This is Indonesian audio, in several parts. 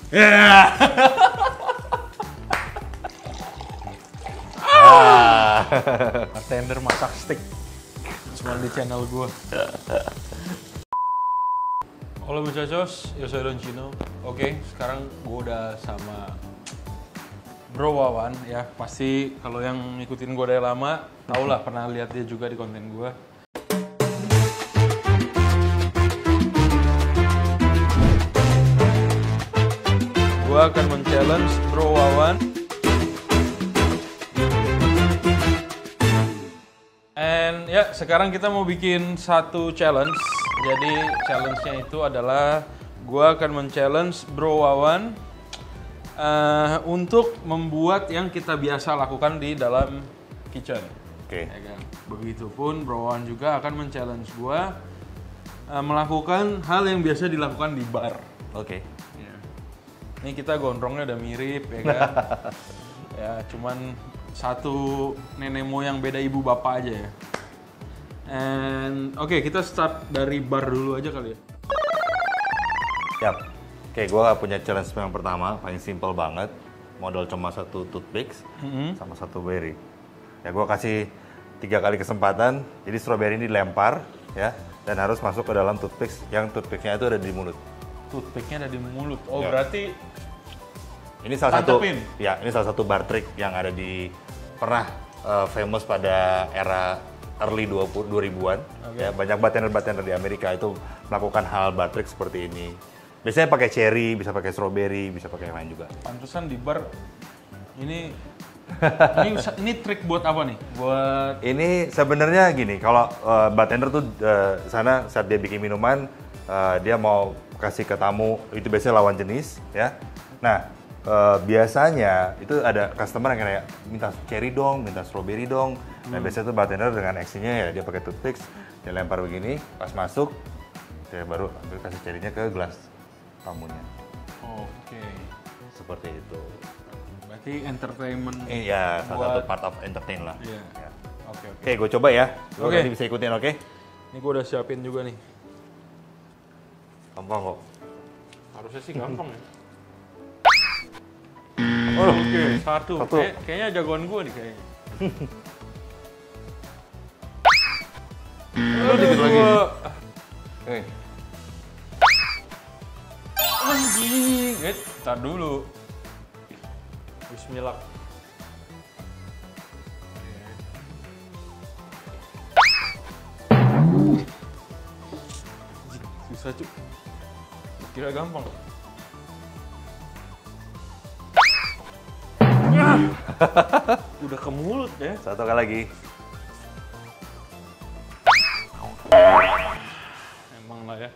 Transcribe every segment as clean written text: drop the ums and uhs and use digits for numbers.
Yeah. Bartender masak steak. Cuma di channel gue. Halo muchachos, yo soy Don Chino. Oke, sekarang gue udah sama Bro Wawan ya. Pasti kalau yang ngikutin gue dari lama, tau lah pernah lihat dia juga di konten gue. Gue akan men-challenge Bro Wawan. And ya, sekarang kita mau bikin satu challenge. Jadi challenge-nya itu adalah gue akan men-challenge Bro Wawan untuk membuat yang kita biasa lakukan di dalam kitchen. Oke. Ya kan? Begitupun Bro Wawan juga akan men-challenge gue melakukan hal yang biasa dilakukan di bar. Oke. Ya. Ini kita gondrongnya udah mirip ya kan. Ya cuman satu nenek moyang beda ibu bapak aja ya. And oke, kita start dari bar dulu aja kali ya. Yap. Oke, gue punya challenge yang pertama, paling simple banget. Modal cuma satu toothpicks sama satu berry. Ya gue kasih 3 kali kesempatan. Jadi strawberry ini dilempar ya, dan harus masuk ke dalam toothpicks. Yang toothpicksnya itu ada di mulut. Toothpicknya ada di mulut. Oh Ya. berarti Ini salah satu, Tantepin. ya ini salah satu bar trick yang ada di pernah famous pada era early 2000-an. Oke. Ya, banyak bartender-bartender di Amerika itu melakukan hal bar trick seperti ini. Biasanya pakai cherry, bisa pakai strawberry, bisa pakai yang lain juga. pantesan di bar ini ini trik buat apa nih? Buat Ini sebenarnya gini, kalau bartender tuh sana saat dia bikin minuman, dia mau kasih ke tamu, itu biasanya lawan jenis, ya. Nah, biasanya itu ada customer yang kayak minta cherry dong, minta strawberry dong. Nah, biasanya tuh bartender dengan actionnya ya dia pakai toothpicks, dia lempar begini, pas masuk, dia baru ambil kasih cherry-nya ke gelas tamunya. oke. Seperti itu. Berarti entertainment. Iya, salah Buat- satu part of entertain lah. Iya. Ya. Oke. Oke, gue coba ya. Lo Oke. nanti bisa ikutin, oke? Ini gue udah siapin juga nih. Gampang kok. Harusnya sih gampang ya. Oh, oke. Satu. Satu. Kayaknya jagoan gue nih kayaknya. Lo dikit lagi. Oke. Anjing. Tar dulu. Bismillah. Susah cuy. Kira gampang. Udah ke mulut ya. Satu kali lagi. Emang lah ya.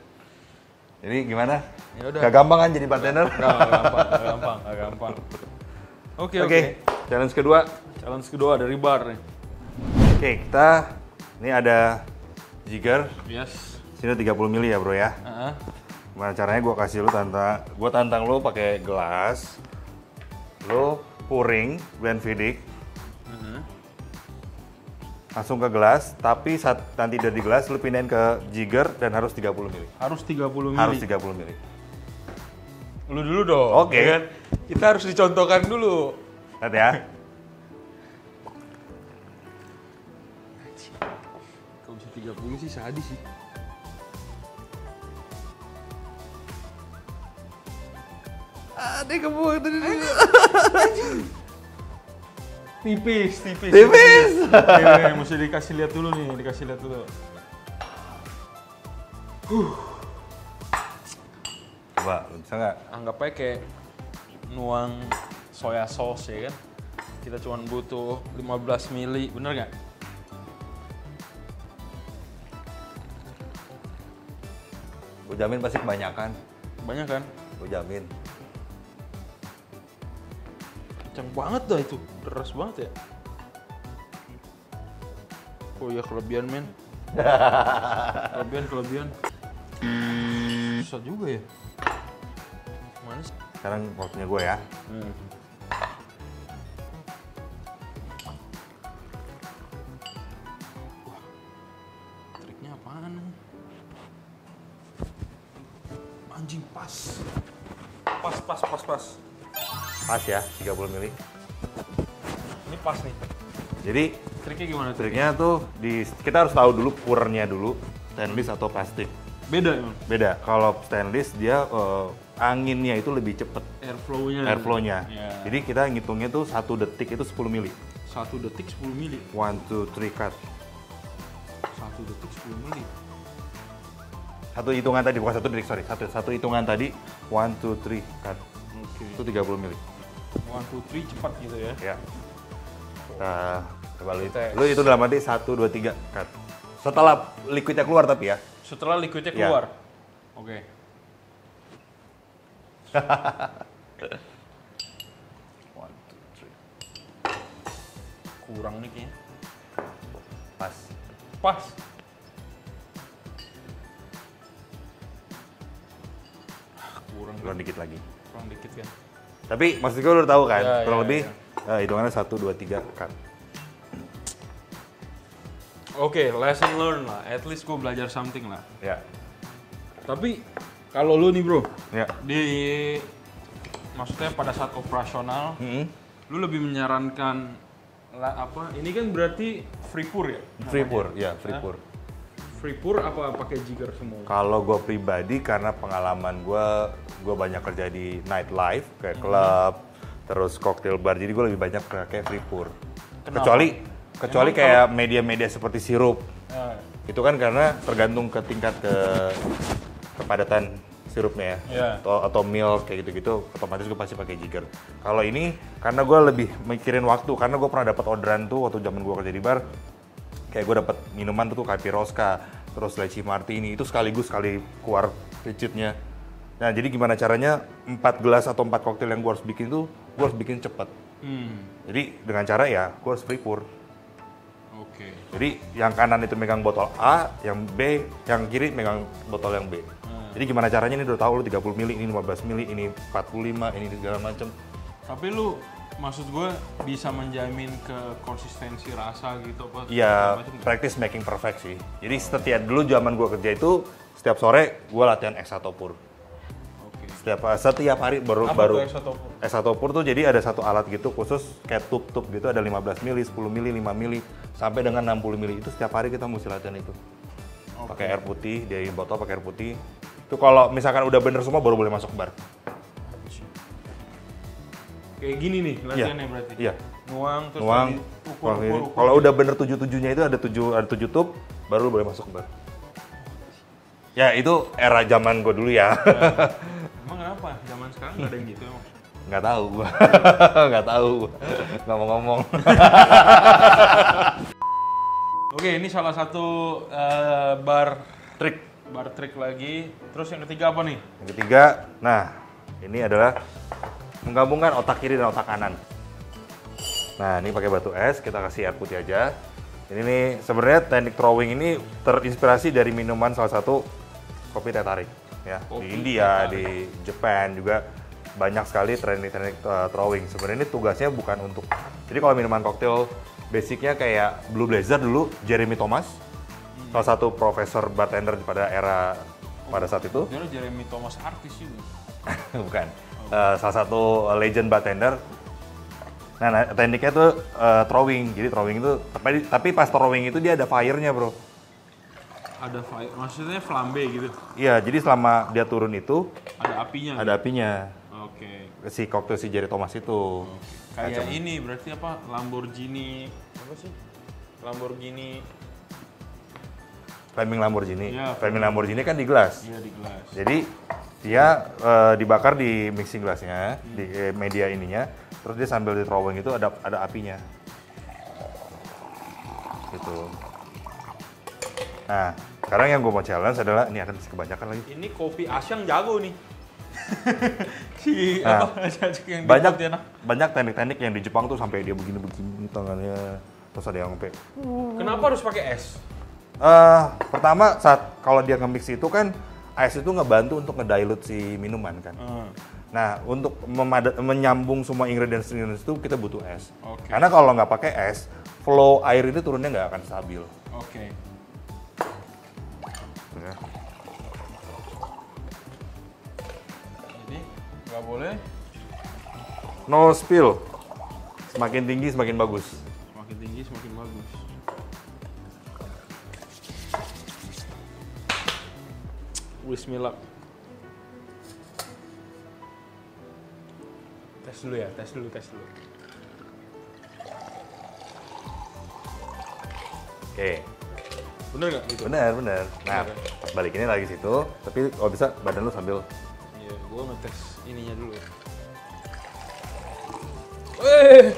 Jadi gimana? Ya udah. Gak gampang kan jadi bartender? Nggak gampang, nggak gampang. Oke, Oke, challenge kedua. Challenge kedua dari bar nih. Oke, kita ini ada jigger. Yes. Sini 30 ml ya, Bro ya. Heeh. Gimana caranya gue kasih lu tantang lu pakai gelas. Lu pouring Glenfiddich langsung ke gelas, tapi saat nanti udah di gelas lu pindahin ke jigger dan harus 30 ml. Harus 30 ml. Harus 30 ml. Lu dulu dong. Oke. ya kan? Kita harus dicontohkan dulu. Lihat ya. Kalau bisa 30 sih sadis sih. Dia kebuang tadi. Tipis. Tipis. Nih, mesti dikasih lihat dulu nih, dikasih lihat dulu. Coba, lu bisa nggak? Anggap aja kayak nuang soya sauce ya kan. Kita cuma butuh 15 mili, bener nggak? Gue jamin pasti kebanyakan. Banyak kan? Gue jamin. Kencang banget dah itu, deras banget ya. Oh iya kelebihan men. Kelebihan. Susah juga ya. Mana sih? Sekarang waktunya gue ya. Triknya apaan? Anjing pas. Pas. Pas ya, 30 mili. Ini pas nih. Jadi Triknya gimana? triknya tuh kita harus tahu dulu purnya dulu, stainless atau plastik. Beda emang. Beda. Kalau stainless dia anginnya itu lebih cepet. Ya. Airflow-nya. Jadi kita ngitungnya tuh 1 detik itu 10 mili. 1 detik 10 mili. 1, 2, 3 cut. 1 detik 10 mili. Satu hitungan tadi, bukan 1 detik, sorry. Satu hitungan tadi, 1, 2, 3 cut. Oke. Itu 30 mili. 1, 2, 3 cepat gitu ya. Ya. Coba lu, Tes. lu itu dalam arti 1, 2, 3 cut. Setelah liquidnya keluar tapi ya. Setelah liquidnya Ya. keluar. Oke. One, two, three. Kurang nih kayaknya. Pas. Pas. Kurang Keluar dikit lagi. Kurang dikit kan. Tapi maksud gue lu udah tahu kan, Ya, kurang ya, lebih hitungannya 1, 2, 3 cut. Oke, lesson learn lah. At least gue belajar something lah. Ya. Tapi kalau lu nih bro, Ya. maksudnya pada saat operasional, Mm-hmm. lu lebih menyarankan apa? Ini kan berarti free pour ya? Free namanya? pour, ya free pour. Free pour apa pakai jigger semua? Kalau gue pribadi karena pengalaman gue banyak kerja di nightlife kayak klub, terus cocktail bar, jadi gue lebih banyak kayak free pour. Kenapa? Kecuali Emang kayak media-media seperti sirup, Ah, itu kan karena tergantung ke tingkat kepadatan sirupnya ya, Iya. atau milk kayak gitu-gitu, otomatis gue pasti pakai jigger. Kalau ini karena gue lebih mikirin waktu, karena gue pernah dapat orderan tuh waktu zaman gue kerja di bar, kayak gue dapat minuman tuh Capiroska, terus Leci Martini, itu sekali keluar ricitnya. Nah jadi gimana caranya 4 gelas atau 4 koktail yang gue harus bikin tuh, gue harus bikin cepet. Jadi dengan cara ya gue harus free pour. Oke. Jadi yang kanan itu megang botol A, yang B, yang kiri megang botol yang B. Jadi gimana caranya ini udah tahu lu 30 mili, ini 15 mili, ini 45, ini segala macem. Tapi lu maksud gue bisa menjamin ke konsistensi rasa gitu apa? Iya, segala macam nggak? practice making perfect sih. Jadi setiap dulu zaman gua kerja itu setiap sore gua latihan eksatopur. Oke. Setiap hari baru Apa baru tuh eksatopur? eksatopur tuh jadi ada satu alat gitu khusus kayak tub gitu, ada 15 mili, 10 mili, 5 mili sampai dengan 60 mili. Itu setiap hari kita mesti latihan itu. Oke. Pakai air putih, dari botol pakai air putih. Itu kalau misalkan udah bener semua baru boleh masuk bar. Kayak gini nih latihannya berarti. Iya. Nuang terus Nuang, tadi ukur. kalau udah bener 7-7-nya itu ada 7 tub, baru boleh masuk bar. Ya itu era zaman gue dulu ya. Emang kenapa? Zaman sekarang nggak ada yang gitu emang? Nggak tahu gua. Nggak tahu. Nggak mau ngomong. Oke, ini salah satu bar Trik. trik lagi. Terus yang ketiga apa nih? Yang ketiga, nah ini adalah menggabungkan otak kiri dan otak kanan. Nah ini pakai batu es, kita kasih air putih aja. Ini nih sebenarnya teknik throwing ini terinspirasi dari minuman salah satu kopi teh tarik. Ya, Kopi di India, teh tarik. di Jepang juga banyak sekali teknik throwing. Sebenarnya ini tugasnya bukan untuk. Jadi kalau minuman koktail basicnya kayak Blue Blazer dulu, Jeremy Thomas, salah satu profesor bartender pada era pada saat itu. Dia Jeremy Thomas artis juga. Bukan. Salah satu legend bartender. Nah, tekniknya tuh throwing. Jadi throwing itu, tapi pas throwing itu dia ada fire-nya, bro. Ada fire, maksudnya flambe gitu. Iya, jadi selama dia turun itu Ada apinya. ada apinya. Oke. Si koktail si Jerry Thomas itu. Kayak ini berarti apa? Lamborghini apa sih? Lamborghini Flaming Lamborghini. Iya, Flaming Lamborghini kan di gelas. dia di gelas. Jadi dia dibakar di mixing gelasnya, di media ininya, terus dia sambil di throwing itu ada apinya. Gitu. Nah, sekarang yang gue mau challenge adalah ini akan kebanyakan lagi. Ini kopi Asyang jago nih. Si Nah, apa yang Banyak dibuat ya, nah. banyak teknik-teknik yang di Jepang tuh sampai dia begini-begini tangannya, terus ada yang sampai. Kenapa harus pakai es? Pertama saat kalau dia nge-mix itu kan es itu ngebantu untuk ngedilute si minuman kan. Nah, untuk menyambung semua ingredients itu kita butuh es. Oke. Karena kalau nggak pakai es, flow air itu turunnya nggak akan stabil. Oke. Ya. Jadi Nggak boleh. No spill. Semakin tinggi semakin bagus. Semakin tinggi semakin bagus. Bismillah. Tes dulu ya, tes dulu. Oke. Bener nggak gitu? Bener. Nah, Bener. balikinnya lagi situ. Tapi kalau bisa badan lu sambil. Iya, gua ngetes ininya dulu.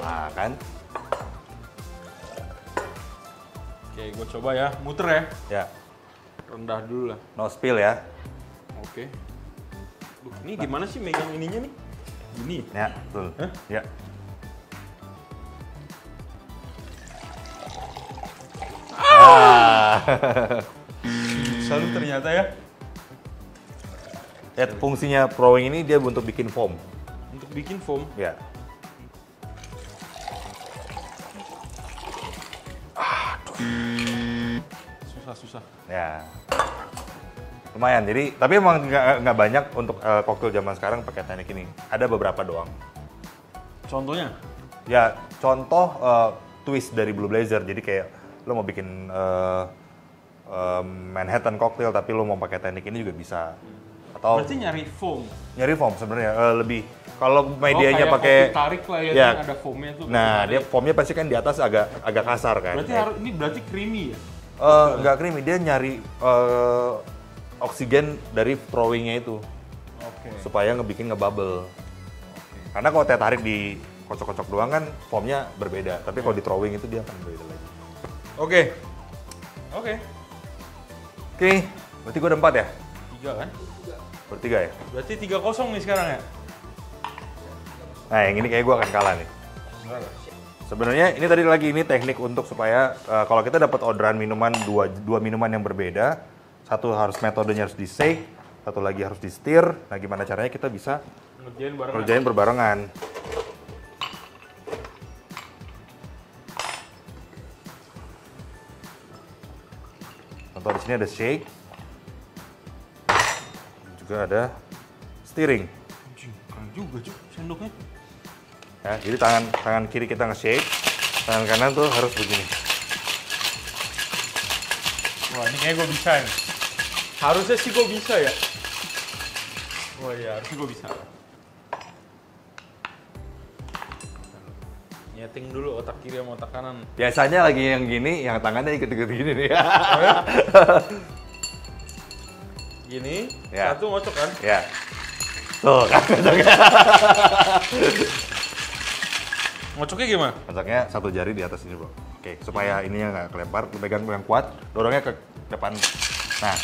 Nah, kan? Oke, gua coba ya, muter ya. Ya. Rendah dulu lah. No spill ya. Oke. Duh, ini gimana sih megang ininya nih? Gini. Ya, betul. Hah? Ya. Selalu ternyata ya. Ya, fungsinya Pro-Wing ini dia untuk bikin foam. Untuk bikin foam. Ya. Susah. Ya. Lumayan. Jadi, tapi emang nggak banyak untuk koktail zaman sekarang pakai teknik ini. Ada beberapa doang. Contohnya? Ya, contoh twist dari Blue Blazer. Jadi kayak lo mau bikin Manhattan cocktail tapi lo mau pakai teknik ini juga bisa. Atau Berarti nyari foam. nyari foam sebenarnya lebih. Kalau medianya kayak pakai kopi tarik lah ya, ya. kan ada foamnya tuh. Nah, kopi dia tarik. foamnya pasti kan di atas agak kasar kan. Berarti ini berarti creamy ya? Nggak creamy, dia nyari oksigen dari throwing-nya itu Oke. supaya ngebubble. Karena kalau teh tarik di kocok-kocok doang kan foamnya berbeda, tapi kalau di throwing itu dia akan berbeda lagi. Oke. Oke, berarti gue ada 4 ya? 3 kan? Bertiga ya? Berarti 3-0 nih sekarang ya? Nah, yang ini kayak gue akan kalah nih. Sebenarnya ini tadi lagi ini teknik untuk supaya kalau kita dapat orderan minuman dua minuman yang berbeda, satu harus metodenya harus di shake, satu lagi harus di stir. Nah, gimana caranya kita bisa ngerjain berbarengan? Contoh di sini ada shake, juga ada stirring. Keren juga cuy sendoknya. Ya, jadi tangan kiri kita nge-shake, tangan kanan tuh harus begini. Wah, ini kayaknya gue bisa nih. Harusnya sih gue bisa ya. Wah iya, harusnya gue bisa. Nyeting dulu otak kiri sama otak kanan. Biasanya lagi yang gini, yang tangannya ikut-ikut gini nih. Gini, Ya. satu ngocok kan? Ya. Tuh, kan kocoknya. Ngocoknya gimana? Kocoknya satu jari di atas ini, bro. Oke, supaya ininya nggak kelempar, lu pegang yang kuat, dorongnya ke depan. Nah.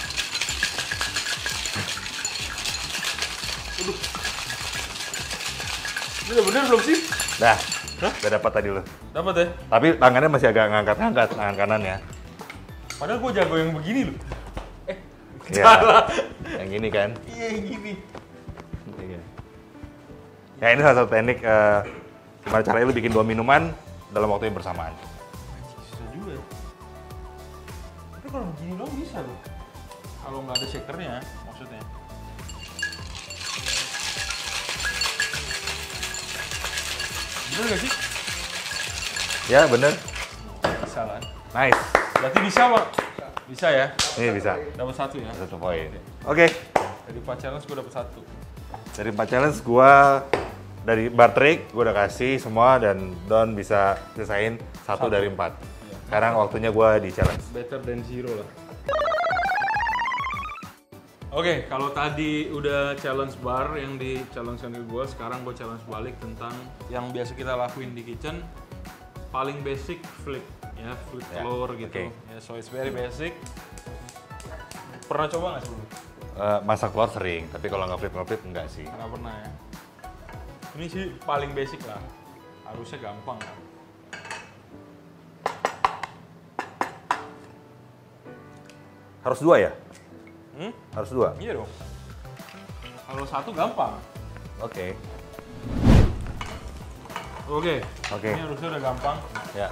Ini udah bener belum sih? Dah. Udah dapat tadi lu. Dapat ya? Tapi tangannya masih agak ngangkat-ngangkat, tangan kanannya. Padahal gue jago yang begini loh. Ya. Salah. Yang ini kan. Iya, yang gini. Ya, ini salah satu teknik gimana caranya lu bikin 2 minuman dalam waktu yang bersamaan. Susah juga ya. Tapi kalau begini doang bisa loh. Kalau nggak ada shakernya, maksudnya. Bener nggak sih? Ya, bener. Bisa kan? Nice. Berarti bisa, Pak? Bisa ya? Ini bisa. Dapat 1 ya? 1 poin. Oke. Dari 4 challenge gue dapat 1. Dari 4 challenge gua dari bar trick gua udah kasih semua dan Don bisa selesaiin 1 dari 4. Iya. Sekarang waktunya gua di challenge. Better than 0 lah. Oke, kalau tadi udah challenge bar yang di challenge-kan ke gue, sekarang gue challenge balik tentang yang biasa kita lakuin di kitchen. Paling basic flip, ya flip Ya, telur gitu. oke. Ya, so it's very basic. Pernah coba nggak sebelum? Masak telur sering, tapi kalau nggak flip enggak sih. Nggak pernah ya. Ini sih paling basic lah. Harusnya gampang kan. Harus 2 ya? Hmm? Harus 2? Iya dong. Kalau 1 gampang. Oke. Oke. Oke. Ini harusnya udah gampang. Ya.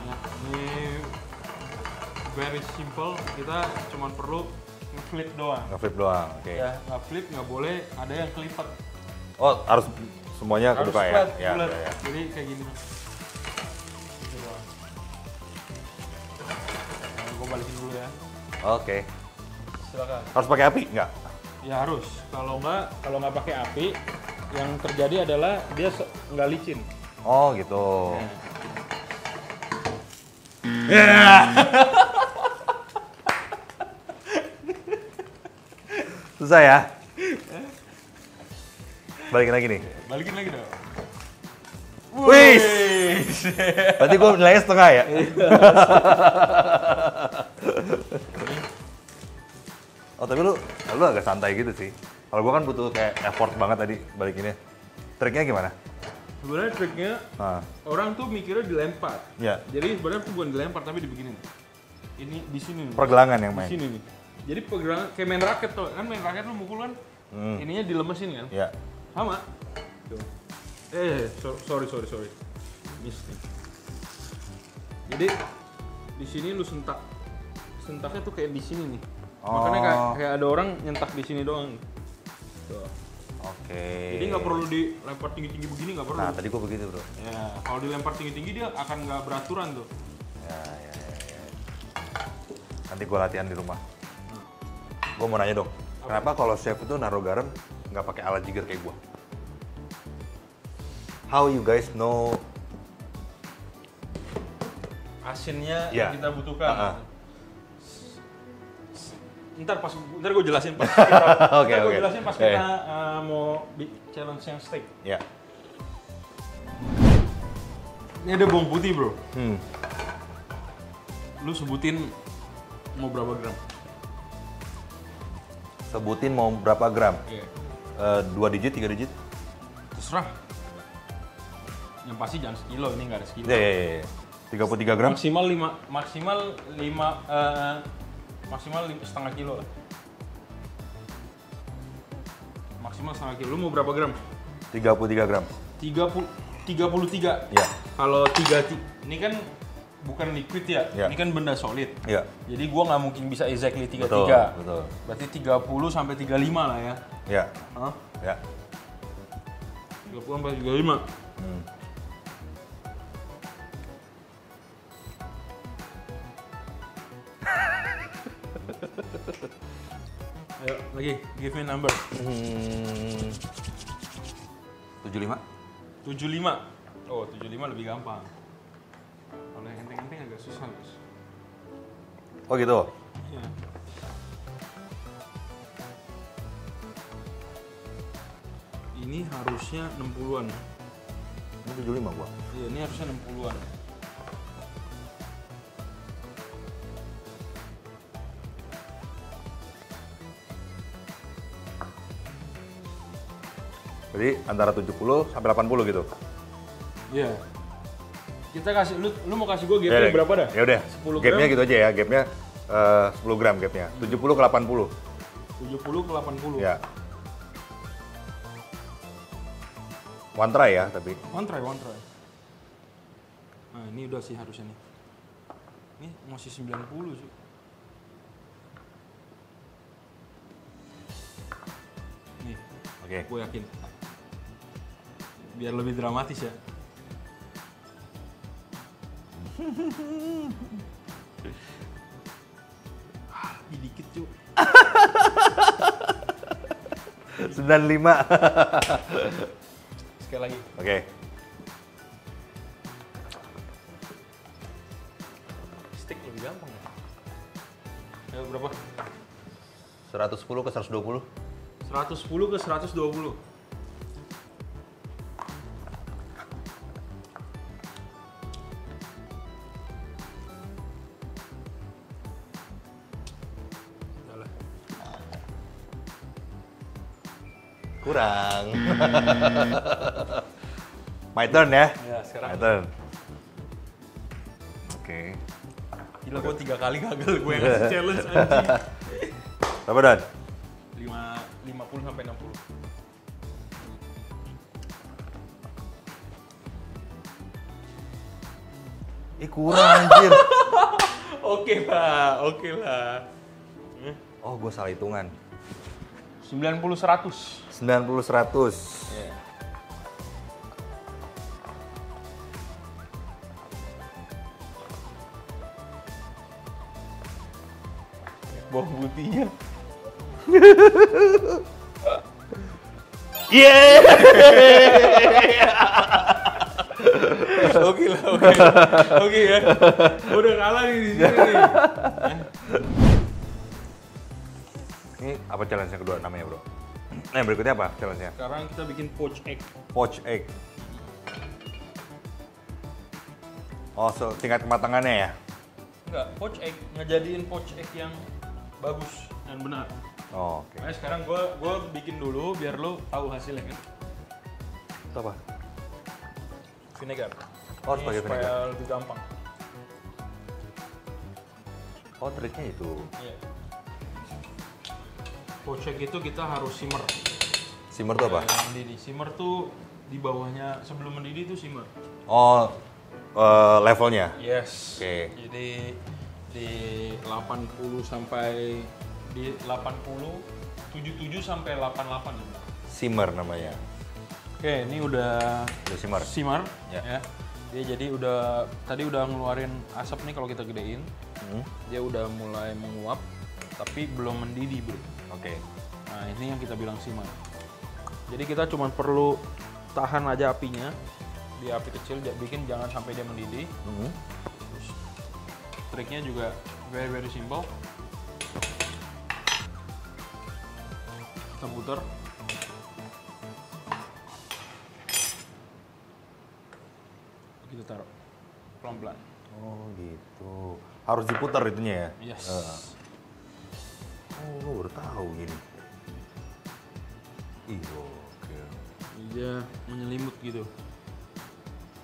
Ya, ini very simple. Kita cuma perlu flip doang. Nge-flip doang, oke. Ya, nggak flip nggak boleh ada yang kelipat. Oh, harus semuanya Harus kebuka ya? flat, Ya, bulat. ya, ya. Jadi kayak gini. Gitu doang. Nah, gue balikin dulu ya. Oke. Silakan. Harus pakai api? Nggak? Ya harus. Kalau nggak pakai api, yang terjadi adalah dia nggak licin. Oh, gitu. Susah ya? Balikin lagi nih. Balikin lagi dong. Wih! Berarti gue nilainya setengah ya? Oh, tapi lu agak santai gitu sih. Kalau gue kan butuh kayak effort banget tadi balikinnya. Triknya gimana? Sebenarnya triknya Nah, orang tuh mikirnya dilempar. ya. Jadi sebenarnya tuh bukan dilempar tapi dibeginin. Ini di sini nih. Pergelangan yang Di main. sini nih. Jadi pergelangan kayak main raket tuh. Kan main raket lu mukul kan ininya dilemesin kan? Ya. Sama. Tuh. Sorry. Miss nih. Jadi di sini lu sentak. Sentaknya tuh kayak di sini nih. Makanya kayak ada orang nyentak di sini doang. Tuh. Oke. Jadi nggak perlu dilempar tinggi-tinggi begini, nggak perlu. Nah, tadi gue begitu, bro. Ya, kalau dilempar tinggi-tinggi dia akan nggak beraturan tuh. Ya. Nanti gue latihan di rumah. Gue mau nanya dong, kenapa kalau chef itu naruh garam nggak pakai alat jigger kayak gue? How you guys know? Asinnya Ya. yang kita butuhkan. Uh-uh. Ntar gue jelasin pas kita, Oke. gue jelasin pas kita mau challenge yang steak. Ya. Ini ada bawang putih bro. Hmm. Lu sebutin mau berapa gram? Sebutin mau berapa gram? Iya. 2 digit, 3 digit? Terserah. Yang pasti jangan sekilo, ini nggak ada sekilo. Ya. 33 gram? Maksimal 5 setengah kilo lah. Maksimal setengah kilo. Lu mau berapa gram? 33 gram. 33. Ya. Kalau ini kan bukan liquid ya, Ya. ini kan benda solid. Ya. Jadi gua nggak mungkin bisa exactly 33. Betul. Berarti 30 sampai 35 lah ya. Ya. Hah? Ya. 30 sampai 35. Hmm. Ayo lagi, give me number. 75? 75. Oh, 75 lebih gampang. Kalau yang enteng-enteng agak susah, guys. Oh gitu? Iya. Ini harusnya 60-an. Ini 75 gua. Iya, ini harusnya 60-an. Jadi antara 70 sampai 80 gitu? Iya. Kita kasih, lu mau kasih gue gapnya berapa dah? Ya udah. 10 gram? Gapnya gitu aja ya, gapnya 10 gram gapnya. 70 ke 80. 70 ke 80. Ya. One try ya, tapi. One try. Nah, ini udah sih harusnya nih. Ini masih 90 sih. Nih, Oke. gue yakin. Biar lebih dramatis ya. Lebih dikit cuy. 95. Sekali lagi. Oke. Steak lebih gampang ya. Ayo berapa? 110 ke 120. 110 ke 120. Udah lah. Kurang. My turn ya? Ya, sekarang. My turn. Oke. Gila gue 3 kali gagal gue yang ngasih challenge anjing. Berapa Dan? 50 sampai 60. Kurang anjir. Oke lah. Oh, gue salah hitungan. 90 100. 90-100. Yeah. Bawang putihnya. Yeah. Oke lah, oke. Oke ya. Udah kalah nih di sini nih. Ini apa challenge yang kedua namanya, bro? Nah, yang berikutnya apa challenge-nya? Sekarang kita bikin poached egg. Poached egg. Oh, so, tingkat kematangannya ya? Enggak, poached egg. Ngejadiin poached egg yang bagus dan benar. Oh, oke. Nah, sekarang gue bikin dulu biar lo tahu hasilnya kan. Itu apa? Vinegar. Oh, Ini sebagai supaya vinegar. lebih gampang. Oh, triknya itu. Iya. Poached egg itu kita harus simmer. Simmer tuh apa? Mendidih. Simmer tuh di bawahnya sebelum mendidih tuh simmer. Oh, levelnya? Yes. Oke. Jadi di 80 sampai di 80, 77 sampai 88 ya. Simmer namanya. Oke, ini udah simmer. simmer Ya. ya. Dia jadi tadi udah ngeluarin asap nih kalau kita gedein. Dia udah mulai menguap tapi belum mendidih, bro. Oke. Nah, ini yang kita bilang simmer. Jadi kita cuma perlu tahan aja apinya di api kecil, bikin jangan sampai dia mendidih. Terus triknya juga very simple. Kita putar. Kita taruh pelan-pelan. Oh, gitu. Harus diputar itunya ya? Yes. Oh, gue baru tahu gini. Ih, oke. Dia menyelimut gitu.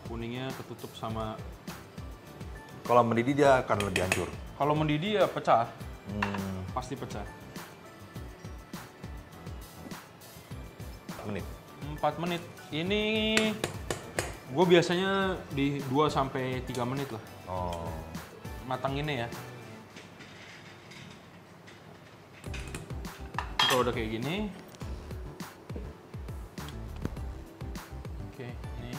Kuningnya ketutup sama. Kalau mendidih dia akan lebih hancur. Kalau mendidih ya pecah. Pasti pecah. 4 menit. 4 menit. Ini gue biasanya di 2 sampai 3 menit lah. Oh. Matanginnya ya. Kalau udah kayak gini. Oke, ini.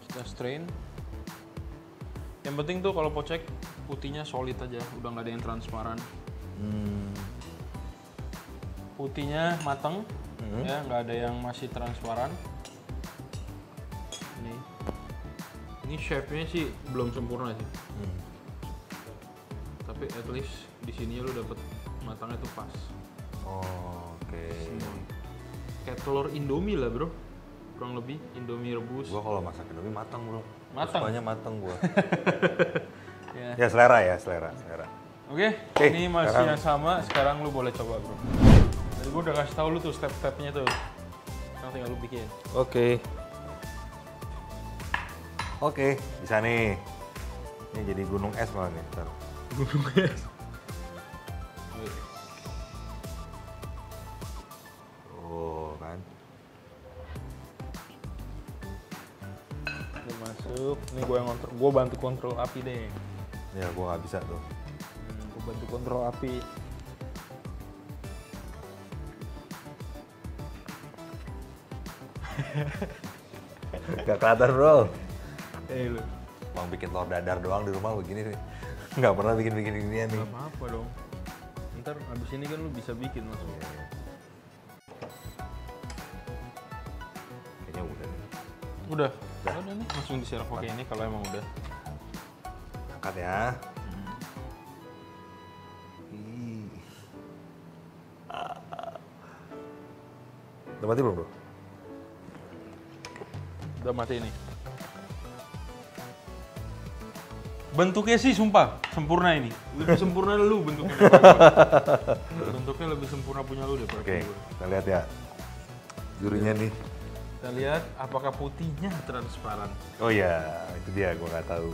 Kita strain. Yang penting tuh kalau poached putihnya solid aja, udah nggak ada yang transparan. Putihnya mateng, ya nggak ada yang masih transparan. Ini shape-nya sih belum sempurna sih. Tapi at least di sini lu dapet matangnya tuh pas. Oh, oke. Kayak telur Indomie lah, bro. Kurang lebih Indomie rebus. Gua kalau masak Indomie matang, bro. Matang? Sukanya matang gua. Ya. Ya, selera ya, selera. Oke, Oke, ini masih sekarang- yang sama. Sekarang lu boleh coba, bro. Jadi gue udah kasih tahu lu tuh step-stepnya tuh. Sekarang tinggal lu bikin. Oke, bisa nih. Ini jadi gunung es malah nih. Ntar. Gunung es. Oh, kan. Ini masuk. Ini gue yang kontrol. Gue bantu kontrol api deh. Ya, gua nggak bisa tuh. Gue bantu kontrol api. Gak kelihatan, bro. Lu. Mau bikin telur dadar doang di rumah begini nih. Nggak pernah bikin-bikin ginian nih. Gak apa-apa dong. Ntar abis ini kan lu bisa bikin langsung. Kayaknya udah nih. Udah. Udah nih. Langsung disiram pakai ini kalau emang udah. Angkat ya. Ih. Udah mati belum, bro? Udah mati ini. Bentuknya sih sumpah sempurna ini. Lebih sempurna lu bentuknya. Bentuknya lebih sempurna punya lu deh. Oke, kita lihat ya. Jurinya nih. Kita lihat apakah putihnya transparan. Oh iya, itu dia, gua nggak tahu.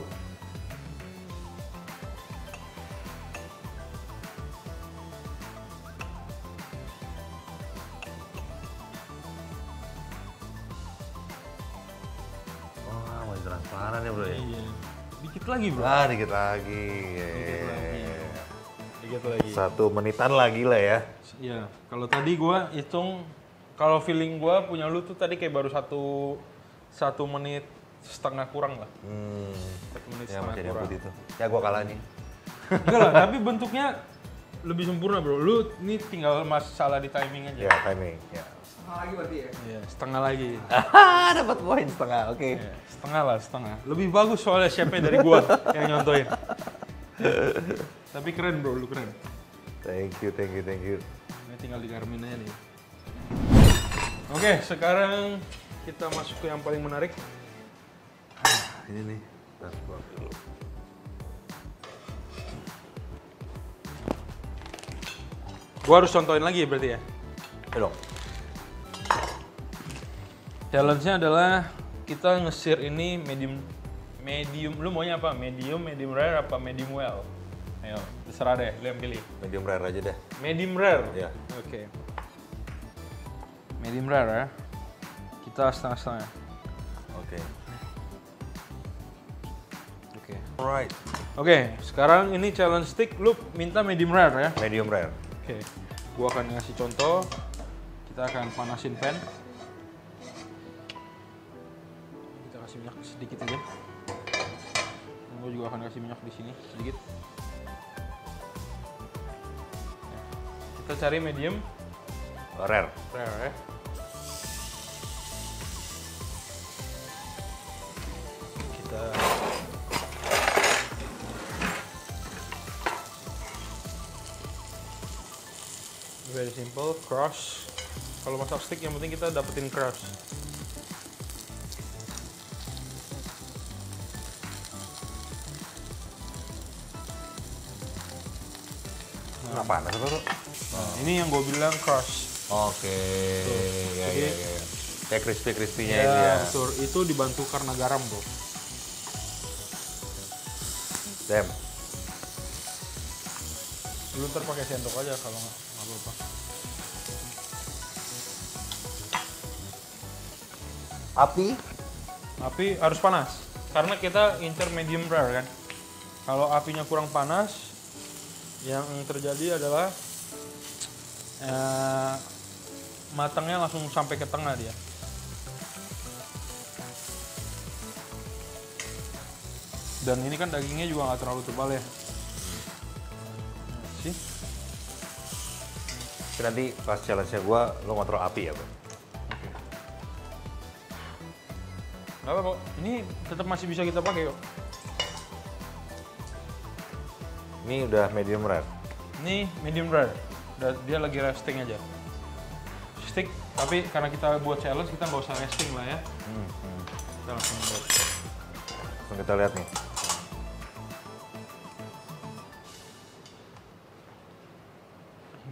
Oh, masih transparan ya, bro ya? Iya. Dikit lagi, bro. Ah, dikit lagi. Dikit lagi. Sedikit lagi. 1 menitan lagi lah ya. Iya, kalau tadi gua hitung, kalau feeling gua punya lu tuh tadi kayak baru 1 menit setengah kurang lah. 1 menit Ya setengah macam yang kurang. putih itu. Ya gua kalah nih. Enggak lah, tapi bentuknya lebih sempurna bro. Lu ini tinggal masalah di timing aja. Ya timing. Ya. Setengah lagi berarti ya? Iya, setengah lagi. Dapat poin setengah. Oke. Iya, setengah lah, setengah. Lebih bagus soalnya chefnya dari gua yang nyontoin. Tapi keren bro, lu keren. Thank you. Ini tinggal di Garmin aja nih. Oke, sekarang kita masuk ke yang paling menarik. Ini nih. Tas gua dulu. Gua harus contohin lagi berarti ya. Ayo dong. Challenge-nya adalah kita nge-sear ini medium. Lu maunya apa? Medium rare apa medium well? Ayo, terserah deh, lu yang pilih. Medium rare aja deh. Medium rare? Iya. Oke. Medium rare ya. Kita setengah-setengah. Oke. Oke. Alright. Oke, sekarang ini challenge stick, lu minta medium rare ya. Medium rare. Oke, gua akan ngasih contoh. Kita akan panasin pan. Kita kasih minyak sedikit aja. Dan gua juga akan kasih minyak di sini sedikit. Kita cari medium Rare. rare ya. Kita very simple, crush. Kalau masak stick yang penting kita dapetin crush. Nggak panas apa tuh? Nah, ini yang gue bilang crush. Oke. Ya. Kayak crispy-crispy-nya Ya, itu ya. betul. Itu dibantu karena garam, bro. Damn. Lu ntar pakai sendok aja kalau nggak apa-apa. Api? Api harus panas, karena kita incer medium rare kan. Kalau apinya kurang panas, yang terjadi adalah matangnya langsung sampai ke tengah dia. Dan ini kan dagingnya juga nggak terlalu tebal ya. Sih? Tapi nanti pas challenge-nya gua, lo ngontrol api ya, Bro? Nggak apa kok, ini tetap masih bisa kita pakai kok. Ini udah medium rare. Ini medium rare, dia lagi resting aja. Stick, tapi karena kita buat challenge kita nggak usah resting lah ya. Kita langsung buat. Langsung kita lihat nih.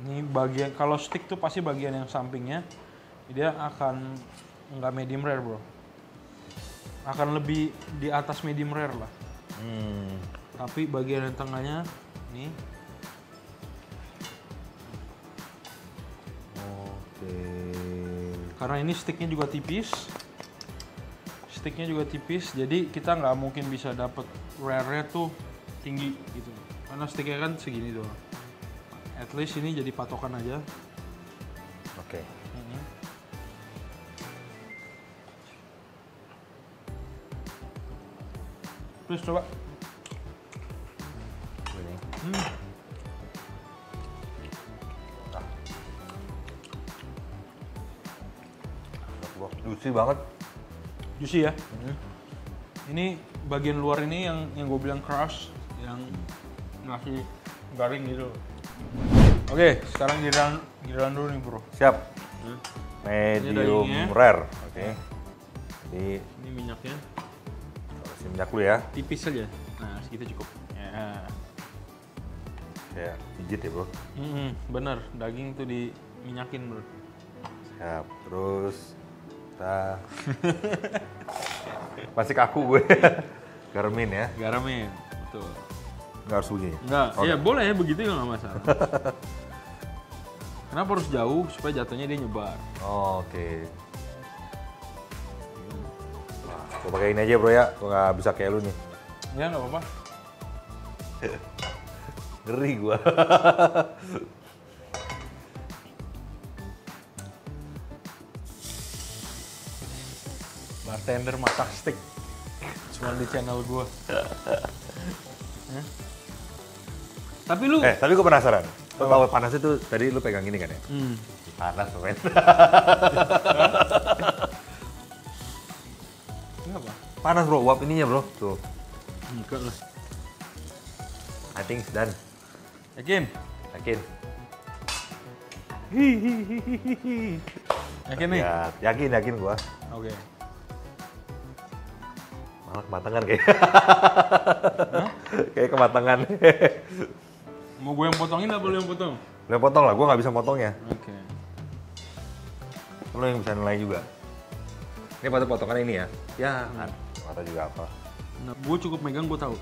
Ini bagian, kalau stick tuh pasti bagian yang sampingnya dia akan nggak medium rare bro. Akan lebih di atas medium rare lah. Tapi bagian yang tengahnya nih. Oke. Karena ini sticknya juga tipis. Sticknya juga tipis, jadi kita nggak mungkin bisa dapet rare-nya tuh tinggi gitu. Karena sticknya kan segini doang. At least ini jadi patokan aja. Oke. Terus coba. Ini. Juicy banget. Juicy ya. Ini bagian luar ini yang gue bilang crush, yang ngasih garing gitu. Oke, sekarang giliran dulu nih bro. Siap. Ini Medium dagingnya. rare. Oke. Ini minyaknya. Kasih minyak dulu ya. Tipis aja. Nah, segitu cukup. Ya. Kayak pijit ya, Bro. Bener, daging tuh diminyakin bro. Siap. Terus kita masih kaku gue. Garmin ya. Garamin, betul. Nggak harus bunyi. Enggak, Oke. ya boleh ya begitu ya nggak masalah. Kenapa harus jauh supaya jatuhnya dia nyebar? Oke. Wah, gue pakai ini aja bro ya. Gue nggak bisa kayak lu nih. Ya nggak apa-apa. Ngeri gua. Bartender masak steak. Cuma di channel gua. Hah? Tapi lu Tapi gua penasaran. Lu tahu panas itu tadi lu pegang ini kan ya? Panas, men. Kenapa? Panas, Bro. Uap ininya, Bro. Tuh. Enggak lah. I think it's done. Yakin? Yakin? Yakin nih? Ya, yakin gua. Oke. Malah kematangan kayak. Kayak kematangan. Mau gue yang potongin apa lu yang potong? Lu yang potong lah, gua nggak bisa potongnya. Oke. Lu yang bisa nilai juga. Ini potongan ini ya? Ya, nggak tahu juga apa. Nah, gue cukup megang, gue tahu.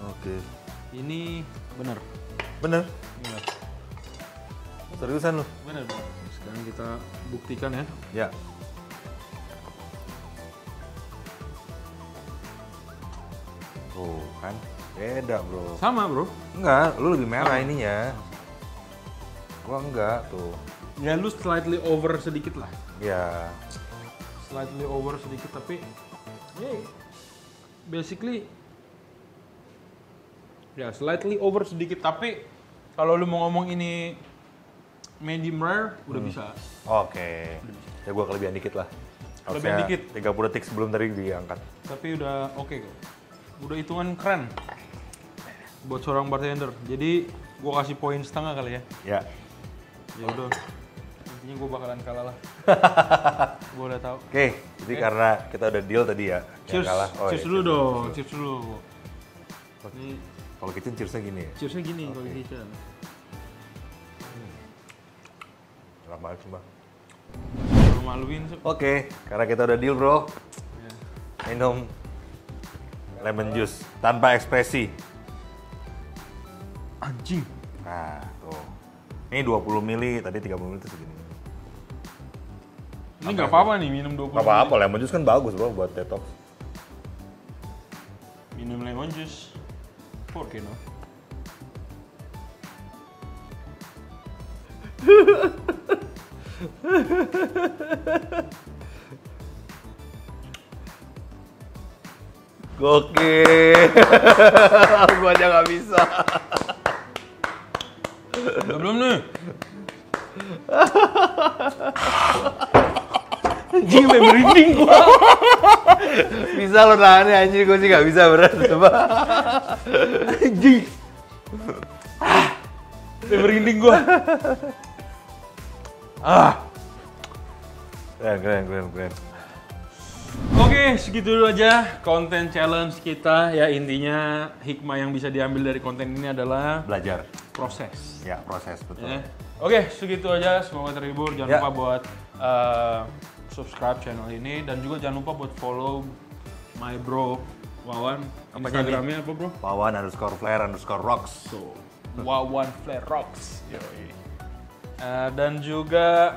Oke. Ini benar. Bener? Benar. Seriusan lu? Benar, Bang. Sekarang kita buktikan ya. Ya. Tuh kan, beda bro. Sama, Bro. Enggak, lu lebih merah ininya. Gua enggak, tuh. Ya lu slightly over sedikit lah. Ya. Slightly over sedikit, tapi ya basically ya slightly over sedikit, tapi kalau lu mau ngomong ini medium rare udah bisa. Oke. Ya gua kelebihan dikit lah. Kelebihan dikit. 30 detik sebelum tadi diangkat. Tapi udah oke kok. Udah hitungan keren buat seorang bartender. Jadi gua kasih poin setengah kali ya. Ya. Ya udah. Intinya gua bakalan kalah lah. Gua udah tahu. Oke, jadi karena kita udah deal tadi ya. Cheers. Yang kalah. Cheers ya, dulu dong. Cheers dulu. Ini Kalau kitchen cheersnya gini ya. cheersnya gini kalau kitchen. Enak banget cuma. Lu maluin sih. Oke, karena kita udah deal bro. Ya. Minum lemon juice tanpa ekspresi. Anjing. Nah, tuh. Ini 20 mili, tadi 30 mili itu segini. Ini nggak apa-apa nih minum 20 Gak apa-apa, lemon juice kan bagus bro buat detox. Minum lemon juice. ¿Por qué no? Gokil. Gua aja nggak bisa. Udah belum nih? Anjing, sampai merinding gua. Bisa lo nahannya anjir, gue sih nggak bisa berat. Coba. Anjing. Sampai merinding gua. Keren. Oke, segitu dulu aja konten challenge kita. Ya intinya hikmah yang bisa diambil dari konten ini adalah Belajar. proses. Ya, proses betul. Ya. Oke, segitu aja. Semoga terhibur. Jangan Ya. lupa buat subscribe channel ini dan juga jangan lupa buat follow my bro Wawan. Apanya Instagramnya apa bro? Wawan_flare_rocks. So, Wawan Flare Rocks. Dan juga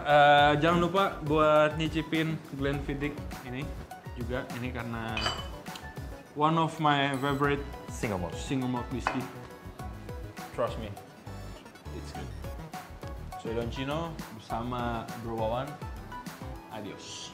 jangan lupa buat nyicipin Glenfiddich ini juga. Ini karena one of my favorite Single malt. single malt whiskey. Trust me, it's good. Saya Don Chino bersama Bro Wawan. Adios.